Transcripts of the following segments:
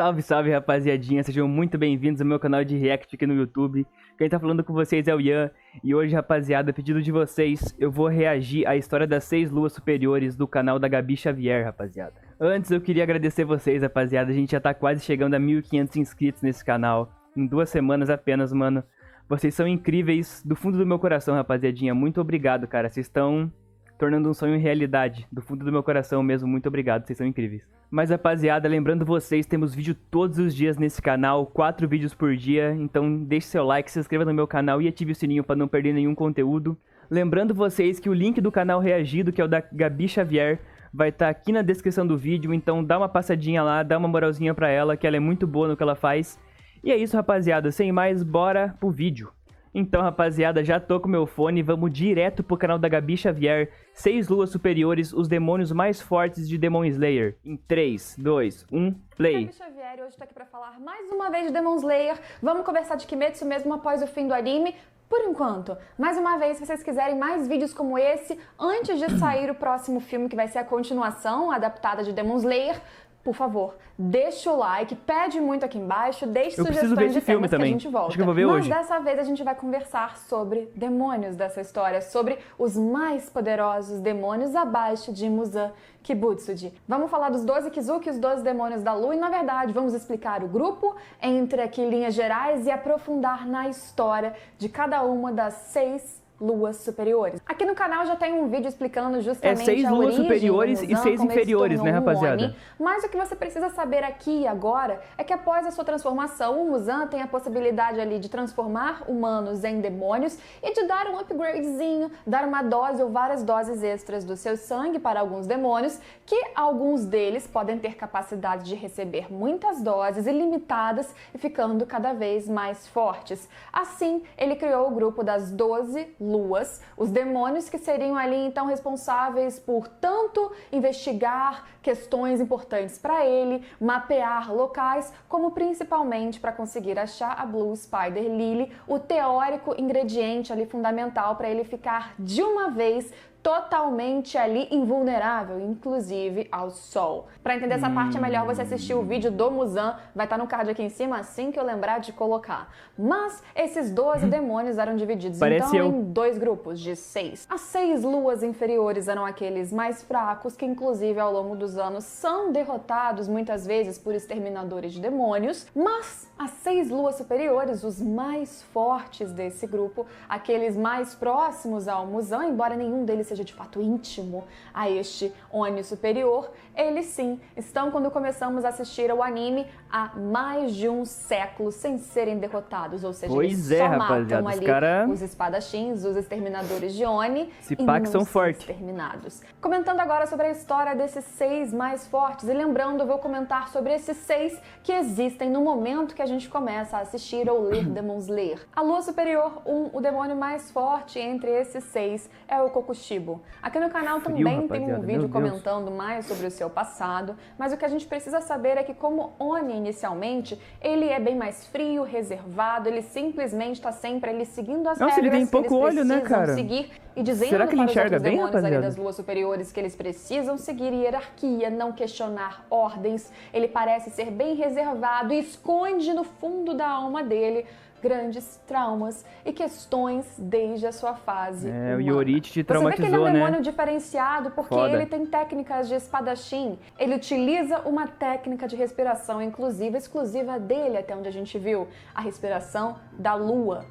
Salve, salve, rapaziadinha, sejam muito bem-vindos ao meu canal de react aqui no YouTube. Quem tá falando com vocês é o Ian, e hoje, rapaziada, a pedido de vocês, eu vou reagir à história das 6 luas superiores do canal da Gabi Xavier, rapaziada. Antes eu queria agradecer vocês, rapaziada, a gente já tá quase chegando a 1.500 inscritos nesse canal, em 2 semanas apenas, mano. Vocês são incríveis, do fundo do meu coração, rapaziadinha, muito obrigado, cara, vocês estão tornando um sonho em realidade, do fundo do meu coração mesmo, muito obrigado, vocês são incríveis. Mas rapaziada, lembrando vocês, temos vídeo todos os dias nesse canal, 4 vídeos por dia, então deixe seu like, se inscreva no meu canal e ative o sininho para não perder nenhum conteúdo. Lembrando vocês que o link do canal reagido, que é o da Gabi Xavier, vai estar aqui na descrição do vídeo, então dá uma passadinha lá, dá uma moralzinha pra ela, que ela é muito boa no que ela faz. E é isso, rapaziada, sem mais, bora pro vídeo. Então, rapaziada, já tô com meu fone, vamos direto pro canal da Gabi Xavier, 6 luas superiores, os demônios mais fortes de Demon Slayer. Em 3, 2, 1, play. Gabi Xavier e hoje tô aqui pra falar mais uma vez de Demon Slayer. Vamos conversar de Kimetsu mesmo após o fim do anime. Por enquanto, mais uma vez, se vocês quiserem mais vídeos como esse, antes de sair o próximo filme, que vai ser a continuação adaptada de Demon Slayer, por favor, deixa o like, pede muito aqui embaixo, deixe sugestões de temas que a gente volta. Acho que eu vou ver hoje. Mas dessa vez a gente vai conversar sobre demônios dessa história, sobre os mais poderosos demônios abaixo de Muzan Kibutsuji. Vamos falar dos 12 Kizuki, os 12 demônios da lua, e na verdade vamos explicar o grupo, entre aqui linhas gerais e aprofundar na história de cada uma das 6 luas superiores. Aqui no canal já tem um vídeo explicando justamente 6 a luas origem superiores do Muzan, e 6 inferiores, né, rapaziada? Oni, mas o que você precisa saber aqui e agora é que após a sua transformação, o Muzan tem a possibilidade ali de transformar humanos em demônios e de dar um upgradezinho, dar uma dose ou várias doses extras do seu sangue para alguns demônios, que alguns deles podem ter capacidade de receber muitas doses ilimitadas e ficando cada vez mais fortes. Assim, ele criou o grupo das 12 luas, os demônios que seriam ali então responsáveis por tanto investigar questões importantes para ele, mapear locais, como principalmente para conseguir achar a Blue Spider Lily, o teórico ingrediente ali fundamental para ele ficar de uma vez totalmente ali invulnerável, inclusive ao sol. Para entender essa parte é melhor você assistir o vídeo do Muzan, vai estar no card aqui em cima assim que eu lembrar de colocar. Mas esses 12 demônios eram divididos em 2 grupos de 6. As 6 luas inferiores eram aqueles mais fracos que inclusive ao longo dos anos são derrotados muitas vezes por exterminadores de demônios, mas as 6 luas superiores, os mais fortes desse grupo, aqueles mais próximos ao Muzan, embora nenhum deles seja de fato íntimo a este Oni superior, eles sim estão quando começamos a assistir ao anime há mais de um século sem serem derrotados, ou seja, eles só matam ali os espadachins, os exterminadores de Oni e não são exterminados. Comentando agora sobre a história desses 6 mais fortes, e lembrando, eu vou comentar sobre esses 6 que existem no momento que a gente começa a assistir ou ler Demon Slayer. A lua superior 1, o demônio mais forte entre esses 6 é o Kokushibo. Aqui no canal também tem um vídeo comentando mais sobre o seu passado, mas o que a gente precisa saber é que como Oni inicialmente, ele é bem mais frio, reservado, ele simplesmente está sempre ali seguindo as regras ele tem pouco que eles olho, né, cara? seguir e dizendo Será que ele para os enxerga outros bem, demônios ali rapaziada? das luas superiores que eles precisam seguir hierarquia, não questionar ordens. Ele parece ser bem reservado e esconde no fundo da alma dele grandes traumas e questões desde a sua fase humana. O Yorite te traumatizou, Você vê que ele é um demônio né? diferenciado porque ele tem técnicas de espadachim. Ele utiliza uma técnica de respiração exclusiva dele, até onde a gente viu, a respiração da lua.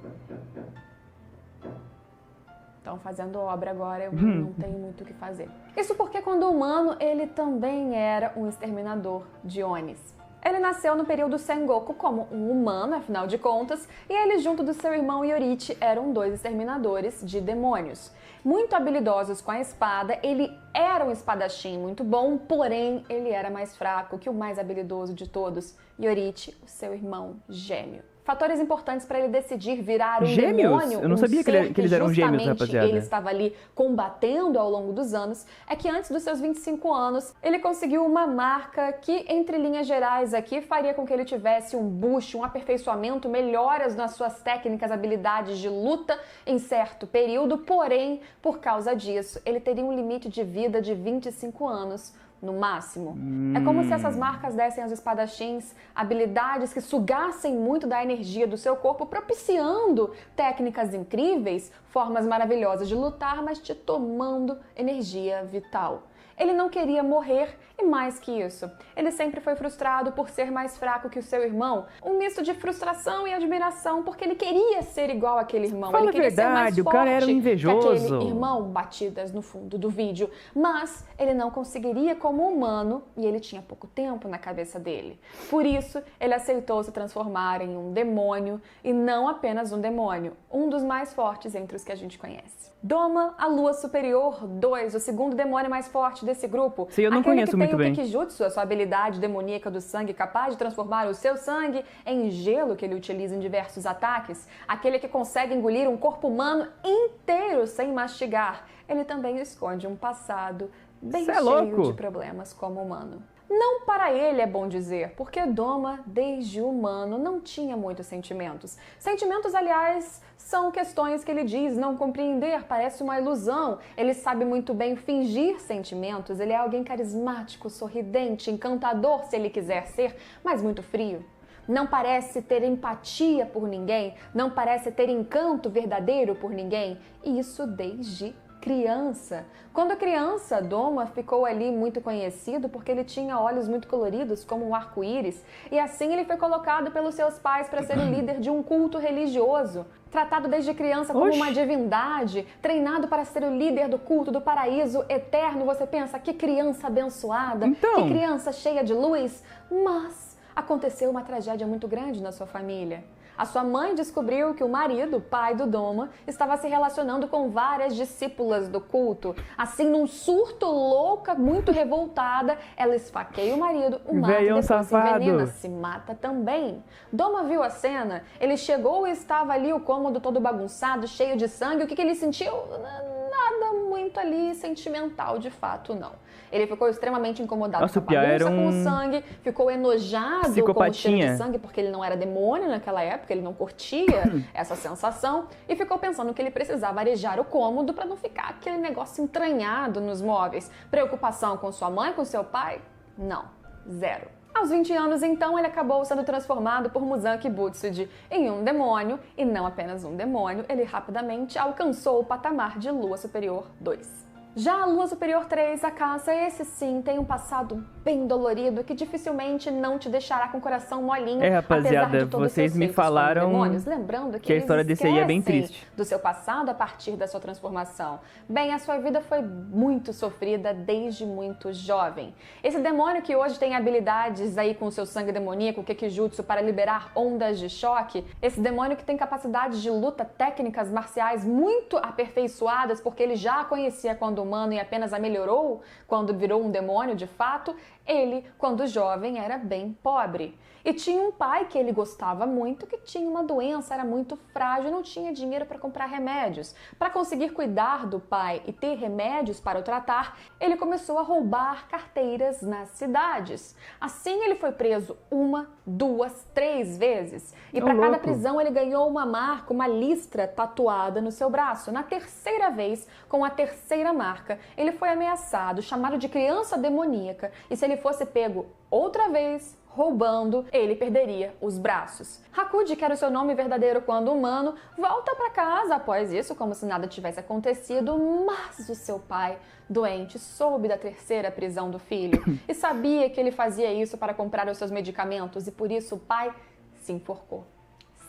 Estão fazendo obra agora, eu não tenho muito o que fazer. Isso porque quando humano, ele também era um exterminador de Onis. Ele nasceu no período Sengoku como um humano, afinal de contas, e ele junto do seu irmão Yorite eram 2 exterminadores de demônios. Muito habilidosos com a espada, ele era um espadachim muito bom, porém ele era mais fraco que o mais habilidoso de todos, Yorite, o seu irmão gêmeo. Fatores importantes para ele decidir virar um demônio, eu não sabia que eles eram gêmeos, rapaziada. Ele estava ali combatendo ao longo dos anos, é que antes dos seus 25 anos, ele conseguiu uma marca que, entre linhas gerais aqui, faria com que ele tivesse um boost, um aperfeiçoamento, melhoras nas suas técnicas, habilidades de luta em certo período, porém, por causa disso, ele teria um limite de vida de 25 anos, no máximo. É como se essas marcas dessem aos espadachins habilidades que sugassem muito da energia do seu corpo, propiciando técnicas incríveis, formas maravilhosas de lutar, mas te tomando energia vital. Ele não queria morrer e mais que isso, ele sempre foi frustrado por ser mais fraco que o seu irmão. Um misto de frustração e admiração, porque ele queria ser igual àquele irmão. Fala ele queria a verdade, ser mais o cara era um forte invejoso. que aquele irmão, batidas no fundo do vídeo. Mas ele não conseguiria como humano e ele tinha pouco tempo na cabeça dele. Por isso, ele aceitou se transformar em um demônio e não apenas um demônio, um dos mais fortes entre os que a gente conhece. Doma, a Lua Superior 2, o segundo demônio mais forte desse grupo. Sim, eu não conheço muito bem. Aquele que tem o Kikijutsu, a sua habilidade demoníaca do sangue, capaz de transformar o seu sangue em gelo, que ele utiliza em diversos ataques. Aquele que consegue engolir um corpo humano inteiro sem mastigar. Ele também esconde um passado bem cheio de problemas como humano. Não para ele, é bom dizer, porque Doma, desde humano, não tinha muitos sentimentos. Sentimentos, aliás, são questões que ele diz não compreender, parece uma ilusão. Ele sabe muito bem fingir sentimentos, ele é alguém carismático, sorridente, encantador se ele quiser ser, mas muito frio. Não parece ter empatia por ninguém, não parece ter encanto verdadeiro por ninguém, e isso desde criança. Quando criança, Doma ficou ali muito conhecido porque ele tinha olhos muito coloridos como um arco-íris e assim ele foi colocado pelos seus pais para ser o líder de um culto religioso. Tratado desde criança como uma divindade, treinado para ser o líder do culto do paraíso eterno. Você pensa, que criança abençoada, que criança cheia de luz, mas aconteceu uma tragédia muito grande na sua família. A sua mãe descobriu que o marido, pai do Doma, estava se relacionando com várias discípulas do culto. Assim, num surto louca, muito revoltada, ela esfaqueia o marido, o mata e depois se envenena, se mata também. Doma viu a cena, ele chegou e estava ali o cômodo todo bagunçado, cheio de sangue. O que ele sentiu? Nada muito ali sentimental, de fato, não. Ele ficou extremamente incomodado com a bagunça, com o sangue, ficou enojado com o cheiro de sangue, porque ele não era demônio naquela época, ele não curtia essa sensação, e ficou pensando que ele precisava arejar o cômodo para não ficar aquele negócio entranhado nos móveis. Preocupação com sua mãe, com seu pai? Não, zero. Aos 20 anos, então, ele acabou sendo transformado por Muzan Kibutsuji em um demônio, e não apenas um demônio, ele rapidamente alcançou o patamar de Lua Superior 2. Já a Lua Superior 3, Akasa, esse sim tem um passado bem dolorido que dificilmente não te deixará com o coração molinho. Rapaziada, vocês me falaram demônios, lembrando que a história desse aí é bem triste. Do seu passado a partir da sua transformação. Bem, a sua vida foi muito sofrida desde muito jovem. Esse demônio que hoje tem habilidades aí com o seu sangue demoníaco, o Kikijutsu, para liberar ondas de choque, esse demônio que tem capacidades de luta, técnicas marciais muito aperfeiçoadas, porque ele já a conhecia quando humano e apenas a melhorou quando virou um demônio de fato, ele, quando jovem, era bem pobre. E tinha um pai que ele gostava muito, que tinha uma doença, era muito frágil, não tinha dinheiro para comprar remédios. Para conseguir cuidar do pai e ter remédios para o tratar, ele começou a roubar carteiras nas cidades. Assim, ele foi preso 1, 2, 3 vezes. E para cada prisão, ele ganhou uma marca, uma listra tatuada no seu braço. Na terceira vez, com a terceira marca, ele foi ameaçado, chamado de criança demoníaca. E se ele fosse pego outra vez roubando, ele perderia os braços. Hakuji, que era o seu nome verdadeiro quando humano, volta para casa após isso, como se nada tivesse acontecido, mas o seu pai, doente, soube da terceira prisão do filho e sabia que ele fazia isso para comprar os seus medicamentos e por isso o pai se enforcou,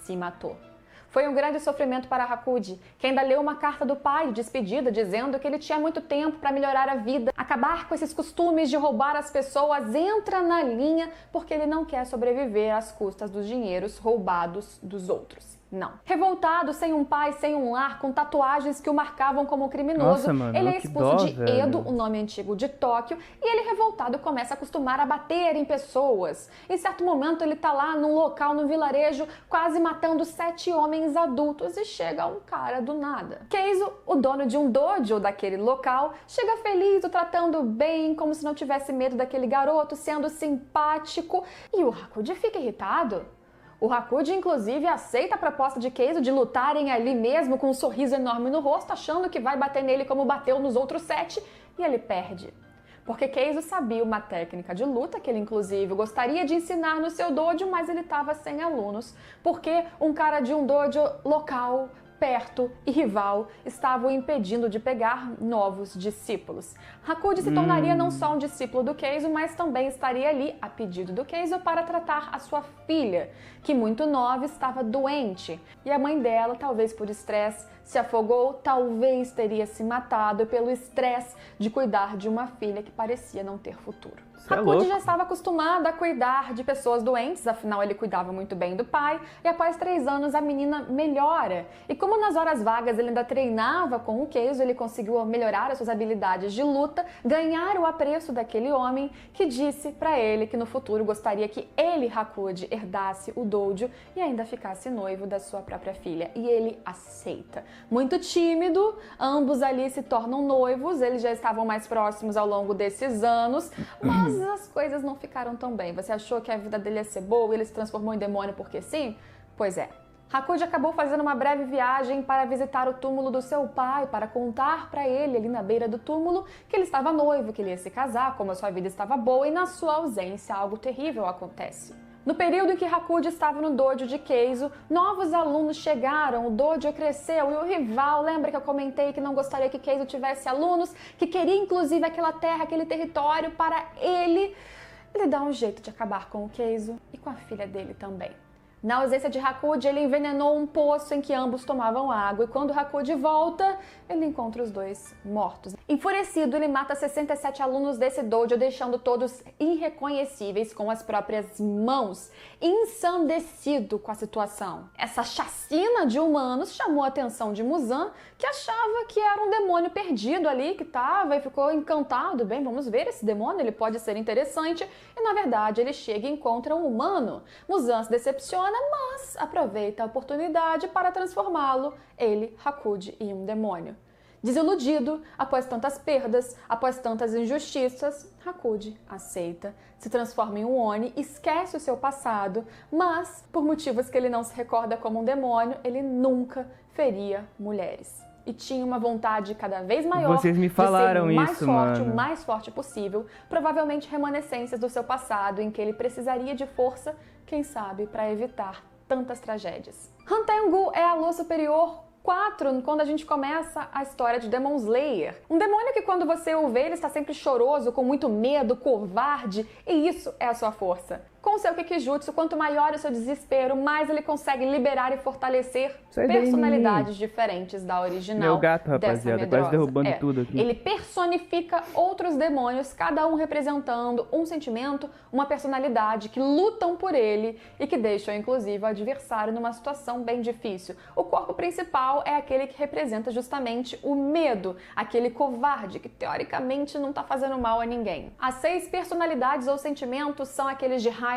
se matou. Foi um grande sofrimento para Hakuji, que ainda leu uma carta do pai de despedida dizendo que ele tinha muito tempo para melhorar a vida, acabar com esses costumes de roubar as pessoas, entra na linha porque ele não quer sobreviver às custas dos dinheiros roubados dos outros. Não. Revoltado, sem um pai, sem um lar, com tatuagens que o marcavam como criminoso, Nossa, mano, ele é expulso de velho. Edo, o nome antigo de Tóquio, e ele, revoltado, começa a acostumar a bater em pessoas. Em certo momento, ele tá lá num local, num vilarejo, quase matando 7 homens adultos, e chega um cara do nada. Keizo, o dono de um dojo daquele local, chega feliz, o tratando bem, como se não tivesse medo daquele garoto, sendo simpático, e o Hakuji fica irritado. O Hakuji, inclusive, aceita a proposta de Keizo de lutarem ali mesmo com um sorriso enorme no rosto, achando que vai bater nele como bateu nos outros 7, e ele perde. porque Keizo sabia uma técnica de luta que ele inclusive gostaria de ensinar no seu dojo, mas ele estava sem alunos, porque um cara de um dojo local, perto e rival estavam o impedindo de pegar novos discípulos. Hakuji se tornaria não só um discípulo do Keizo, mas também estaria ali a pedido do Keizo para tratar a sua filha, que muito nova estava doente, e a mãe dela, talvez por estresse, se afogou, talvez teria se matado pelo estresse de cuidar de uma filha que parecia não ter futuro. Hakuji já estava acostumada a cuidar de pessoas doentes, afinal ele cuidava muito bem do pai, e após 3 anos a menina melhora. E como nas horas vagas ele ainda treinava com o Keizo, ele conseguiu melhorar as suas habilidades de luta, ganhar o apreço daquele homem que disse para ele que no futuro gostaria que ele, Hakuji, herdasse o dojo e ainda ficasse noivo da sua própria filha. E ele aceita. Muito tímido, ambos ali se tornam noivos, eles já estavam mais próximos ao longo desses anos, mas as coisas não ficaram tão bem. Você achou que a vida dele ia ser boa e ele se transformou em demônio porque sim? Pois é. Hakuji acabou fazendo uma breve viagem para visitar o túmulo do seu pai, para contar para ele ali na beira do túmulo que ele estava noivo, que ele ia se casar, como a sua vida estava boa, e na sua ausência algo terrível acontece. No período em que Hakuji estava no dojo de Keizo, novos alunos chegaram, o dojo cresceu e o rival, lembra que eu comentei que não gostaria que Keizo tivesse alunos, que queria inclusive aquela terra, aquele território para ele dá um jeito de acabar com o Keizo e com a filha dele também. Na ausência de Hakuji, ele envenenou um poço em que ambos tomavam água e quando Hakuji volta, ele encontra os dois mortos. Enfurecido, ele mata 67 alunos desse dojo, deixando todos irreconhecíveis com as próprias mãos, ensandecido com a situação. Essa chacina de humanos chamou a atenção de Muzan, que achava que era um demônio perdido ali, que estava e ficou encantado. Bem, vamos ver esse demônio, ele pode ser interessante. E na verdade, ele chega e encontra um humano. Muzan se decepciona, mas aproveita a oportunidade para transformá-lo, ele, Hakuji, em um demônio. Desiludido, após tantas perdas, após tantas injustiças, Hakuji aceita, se transforma em um Oni, esquece o seu passado, mas, por motivos que ele não se recorda como um demônio, ele nunca feria mulheres. E tinha uma vontade cada vez maior Vocês me falaram de ser o mais isso, forte, mano. o mais forte possível, provavelmente remanescências do seu passado em que ele precisaria de força, quem sabe, para evitar tantas tragédias. Hantengu é a lua superior 4, quando a gente começa a história de Demon Slayer. Um demônio que quando você o vê, ele está sempre choroso, com muito medo, covarde, e isso é a sua força. Com o seu Kikijutsu, quanto maior o seu desespero, mais ele consegue liberar e fortalecer personalidades diferentes da original. Meu gato, rapaziada, quase derrubando tudo aqui. Ele personifica outros demônios, cada um representando um sentimento, uma personalidade, que lutam por ele e que deixam, inclusive, o adversário numa situação bem difícil. O corpo principal é aquele que representa justamente o medo, aquele covarde que, teoricamente, não está fazendo mal a ninguém. As 6 personalidades ou sentimentos são aqueles de raiva,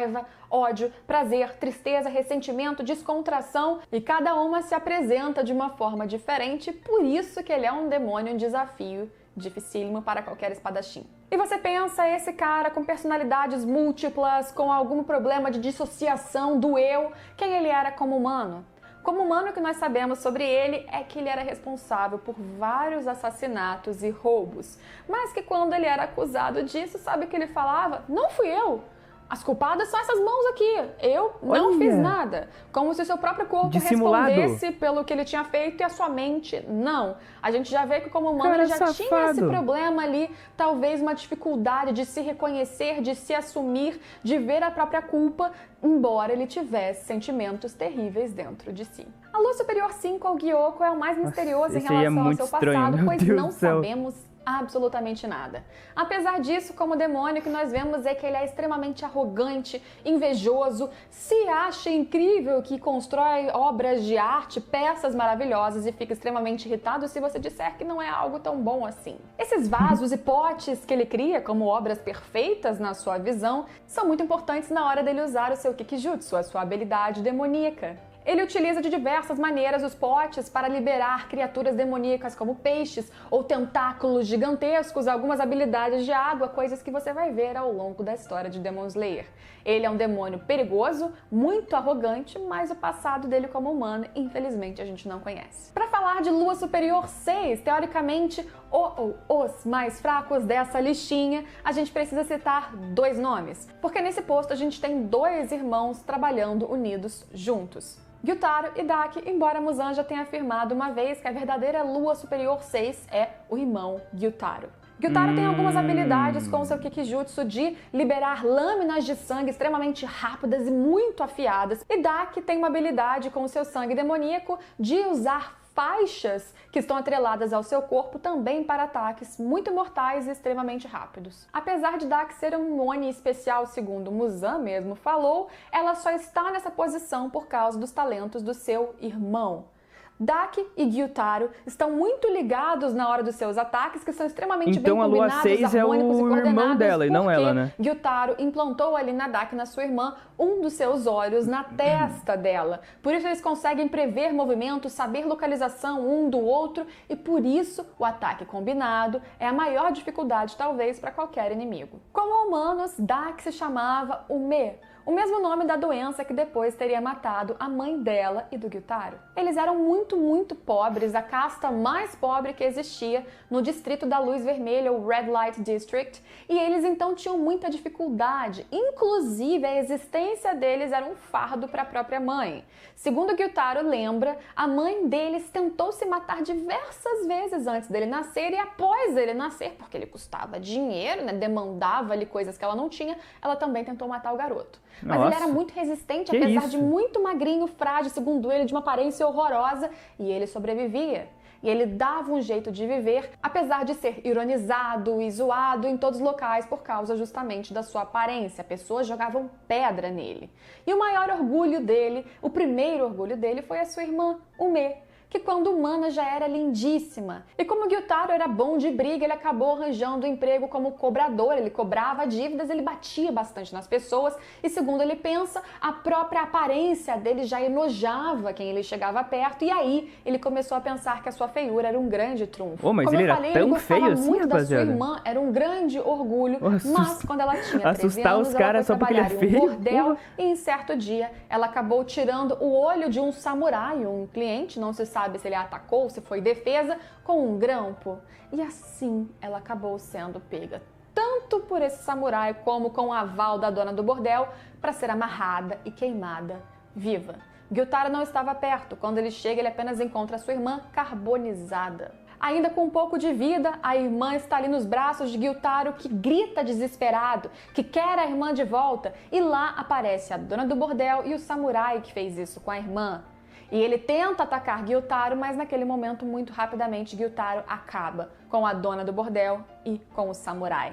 ódio, prazer, tristeza, ressentimento, descontração, e cada uma se apresenta de uma forma diferente, por isso que ele é um demônio, um desafio dificílimo para qualquer espadachim. E você pensa, esse cara com personalidades múltiplas, com algum problema de dissociação do eu, quem ele era como humano? Como humano, o que nós sabemos sobre ele é que ele era responsável por vários assassinatos e roubos, mas que quando ele era acusado disso, sabe o que ele falava? Não fui eu! As culpadas são essas mãos aqui. Eu não fiz nada. Como se o seu próprio corpo respondesse pelo que ele tinha feito e a sua mente não. A gente já vê que como humano ele já tinha esse problema ali, talvez uma dificuldade de se reconhecer, de se assumir, de ver a própria culpa, embora ele tivesse sentimentos terríveis dentro de si. A Lua Superior 5, o Gyoko, é o mais misterioso em relação ao seu passado, pois não sabemos absolutamente nada. Apesar disso, como demônio, o que nós vemos é que ele é extremamente arrogante, invejoso, se acha incrível, que constrói obras de arte, peças maravilhosas e fica extremamente irritado se você disser que não é algo tão bom assim. Esses vasos e potes que ele cria como obras perfeitas na sua visão são muito importantes na hora dele usar o seu Kikijutsu, a sua habilidade demoníaca. Ele utiliza de diversas maneiras os potes para liberar criaturas demoníacas como peixes ou tentáculos gigantescos, algumas habilidades de água, coisas que você vai ver ao longo da história de Demon Slayer. Ele é um demônio perigoso, muito arrogante, mas o passado dele como humano, infelizmente, a gente não conhece. Para falar de Lua Superior 6, teoricamente, ou os mais fracos dessa listinha, a gente precisa citar 2 nomes, porque nesse posto a gente tem 2 irmãos trabalhando unidos juntos. Gyutaro e Daki, embora Muzan já tenha afirmado uma vez que a verdadeira Lua Superior 6 é o irmão Gyutaro. Gyutaro tem algumas habilidades com seu Kikijutsu de liberar lâminas de sangue extremamente rápidas e muito afiadas, e Daki tem uma habilidade com o seu sangue demoníaco de usar faixas que estão atreladas ao seu corpo também para ataques muito mortais e extremamente rápidos. Apesar de Daki ser um Oni especial, segundo Muzan mesmo falou, ela só está nessa posição por causa dos talentos do seu irmão. Daki e Gyutaro estão muito ligados na hora dos seus ataques, que são extremamente bem combinados, então a Lua 6 é o irmão dela e não ela, né? Gyutaro implantou ali na Daki, na sua irmã, um dos seus olhos na testa dela. Por isso eles conseguem prever movimentos, saber localização um do outro, e por isso o ataque combinado é a maior dificuldade, talvez, para qualquer inimigo. Como humanos, Daki se chamava Ume, o mesmo nome da doença que depois teria matado a mãe dela e do Gyutaro. Eles eram muito pobres, a casta mais pobre que existia no distrito da Luz Vermelha, o Red Light District, e eles então tinham muita dificuldade, inclusive a existência deles era um fardo para a própria mãe. Segundo Gyutaro lembra, a mãe deles tentou se matar diversas vezes antes dele nascer e após ele nascer, porque ele custava dinheiro, né, demandava-lhe coisas que ela não tinha, ela também tentou matar o garoto. Mas ele era muito resistente, apesar de muito magrinho, frágil, segundo ele, de uma aparência horrorosa, e ele sobrevivia. E ele dava um jeito de viver, apesar de ser ironizado e zoado em todos os locais por causa justamente da sua aparência. Pessoas jogavam pedra nele. E o maior orgulho dele, o primeiro orgulho dele, foi a sua irmã, Ume, que quando humana já era lindíssima. E como Gyutaro era bom de briga, ele acabou arranjando um emprego como cobrador, ele cobrava dívidas, ele batia bastante nas pessoas, e segundo ele pensa, a própria aparência dele já enojava quem ele chegava perto, e aí ele começou a pensar que a sua feiura era um grande trunfo. Mas como ele eu falei, era tão ele gostava feio assim, muito da sua rapaziada? irmã, era um grande orgulho, mas quando ela tinha 13 assustar anos, os ela caras foi só porque ele é trabalhar em um feio? bordel, Porra. e em certo dia ela acabou tirando o olho de um samurai, um cliente, não se sabe se ele atacou, se foi defesa, com um grampo. E assim ela acabou sendo pega, tanto por esse samurai como com o aval da dona do bordel, para ser amarrada e queimada viva. Gyutaro não estava perto. Quando ele chega, ele apenas encontra sua irmã carbonizada. Ainda com um pouco de vida, a irmã está ali nos braços de Gyutaro, que grita desesperado, que quer a irmã de volta. E lá aparece a dona do bordel e o samurai que fez isso com a irmã. E ele tenta atacar Gyutaro, mas naquele momento, muito rapidamente, Gyutaro acaba com a dona do bordel e com o samurai.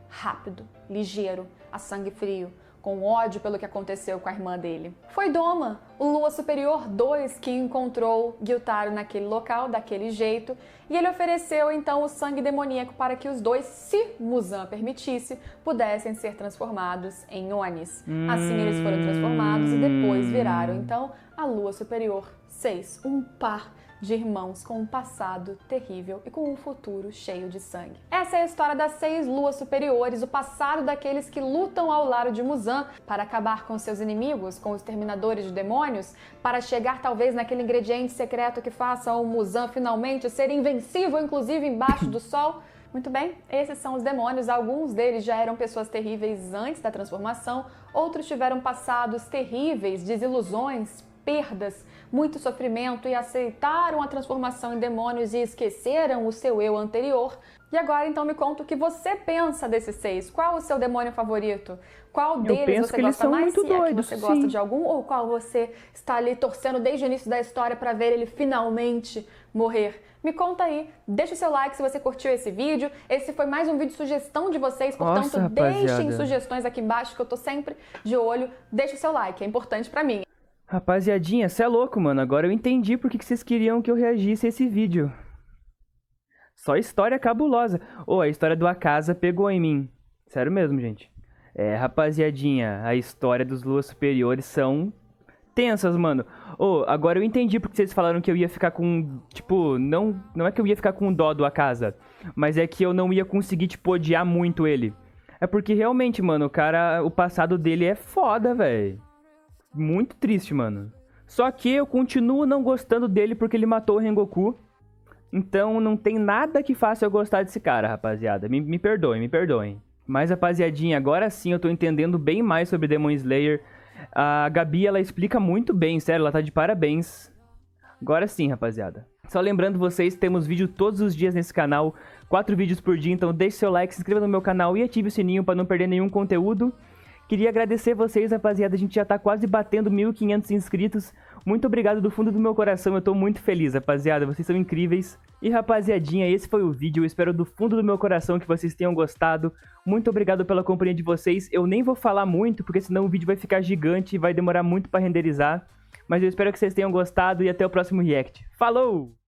Rápido, ligeiro, a sangue frio, com ódio pelo que aconteceu com a irmã dele. Foi Doma, o Lua Superior 2, que encontrou Gyutaro naquele local, daquele jeito, e ele ofereceu então o sangue demoníaco para que os dois, se Muzan permitisse, pudessem ser transformados em Onis. Assim eles foram transformados e depois viraram então a Lua Superior 6, um par de irmãos com um passado terrível e com um futuro cheio de sangue. Essa é a história das 6 luas superiores, o passado daqueles que lutam ao lado de Muzan para acabar com seus inimigos, com os terminadores de demônios, para chegar talvez naquele ingrediente secreto que faça o Muzan finalmente ser invencível, inclusive embaixo do sol. Muito bem, esses são os demônios. Alguns deles já eram pessoas terríveis antes da transformação, outros tiveram passados terríveis, desilusões, perdas, muito sofrimento e aceitaram a transformação em demônios e esqueceram o seu eu anterior. E agora então me conta o que você pensa desses 6. Qual o seu demônio favorito? Qual deles você gosta mais? Se é que você gosta de algum, ou qual você está ali torcendo desde o início da história para ver ele finalmente morrer? Me conta aí, deixa o seu like se você curtiu esse vídeo. Esse foi mais um vídeo de sugestão de vocês, portanto, deixem sugestões aqui embaixo que eu tô sempre de olho. Deixa o seu like, é importante pra mim. Rapaziadinha, cê é louco, mano. Agora eu entendi por que vocês queriam que eu reagisse a esse vídeo. Só história cabulosa. A história do Akasa pegou em mim. Sério mesmo, gente. Rapaziadinha, a história dos Luas Superiores são tensas, mano. Agora eu entendi porque vocês falaram que eu ia ficar com... Tipo, não é que eu ia ficar com dó do Akasa, mas é que eu não ia conseguir, tipo, odiar muito ele. É porque realmente, mano, o passado dele é foda, velho. Muito triste, mano. Só que eu continuo não gostando dele porque ele matou o Rengoku. Então não tem nada que faça eu gostar desse cara, rapaziada. Me perdoem, me perdoem. Mas, rapaziadinha, agora sim eu tô entendendo bem mais sobre Demon Slayer. A Gabi, ela explica muito bem, sério, ela tá de parabéns. Agora sim, rapaziada. Só lembrando vocês, temos vídeo todos os dias nesse canal. 4 vídeos por dia, então deixe seu like, se inscreva no meu canal e ative o sininho pra não perder nenhum conteúdo. Queria agradecer vocês, rapaziada, a gente já tá quase batendo 1.500 inscritos. Muito obrigado do fundo do meu coração, eu tô muito feliz, rapaziada, vocês são incríveis. E, rapaziadinha, esse foi o vídeo, eu espero do fundo do meu coração que vocês tenham gostado. Muito obrigado pela companhia de vocês, eu nem vou falar muito, porque senão o vídeo vai ficar gigante e vai demorar muito pra renderizar. Mas eu espero que vocês tenham gostado e até o próximo react. Falou!